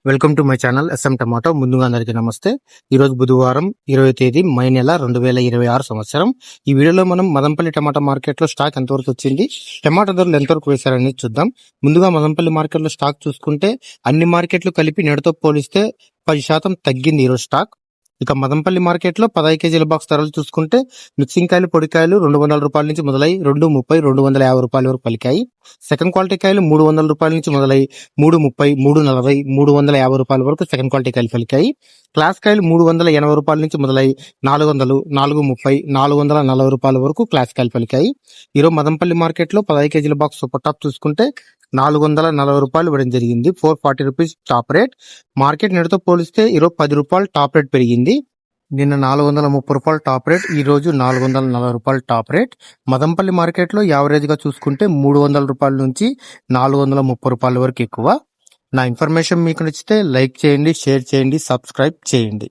Welcome to my channel S M tomato. ముందుగా అందరికీ నమస్తే. ఈరోజు బుధవారం 20 తేదీ మే నెల 2026 సంవత్సరం. ఈ వీడియోలో మనం మదనపల్లి టమాటా మార్కెట్ లో స్టాక్ ఎంతవరకు వచ్చింది, టమాటా ధరలు ఎంతవరకు వేశారని చూద్దాం. ముందుగా మదనపల్లి మార్కెట్ లో స్టాక్ చూసుకుంటే అన్ని మార్కెట్లు కలిపి నేడుతో పోలిస్తే 10% తగ్గింది ఈరోజు స్టాక్. ఇక మదనపల్లి మార్కెట్ లో 15 కేజీల బాక్స్ ధరలు చూసుకుంటే మిక్సింగ్ కాయలు, పొడికాయలు 200 రూపాయల నుంచి మొదలై 230, 250 రూపాయల వరకు పలికాయి. సెకండ్ క్వాలిటీ కాయలు 300 రూపాయల నుంచి మొదలై 330, 340, 350 రూపాయల వరకు సెకండ్ క్వాలిటీ కాయలు పలికాయి. క్లాస్ కాయలు 380 రూపాయల నుంచి మొదలై 400, 430, 440 రూపాయల వరకు క్లాస్ కాయలు పలికాయి. ఈరోజు మదనపల్లి మార్కెట్ లో 15 కేజీల బాక్స్ సూపర్ టాప్ చూసుకుంటే 440 రూపాయలు ఇవ్వడం జరిగింది. 440 రూపీస్ టాప్ రేట్. మార్కెట్ నేడుతో పోలిస్తే ఈరోజు 10 రూపాయలు టాప్ రేట్ పెరిగింది. నిన్న 430 రూపాయలు టాప్ రేట్, ఈ రోజు 440 రూపాయలు టాప్ రేట్. మదనపల్లి మార్కెట్ లో యావరేజ్ గా చూసుకుంటే 300 రూపాయల నుంచి 430 రూపాయల వరకు ఎక్కువ. నా ఇన్ఫర్మేషన్ మీకు నచ్చితే లైక్ చేయండి, షేర్ చేయండి, సబ్స్క్రైబ్ చేయండి.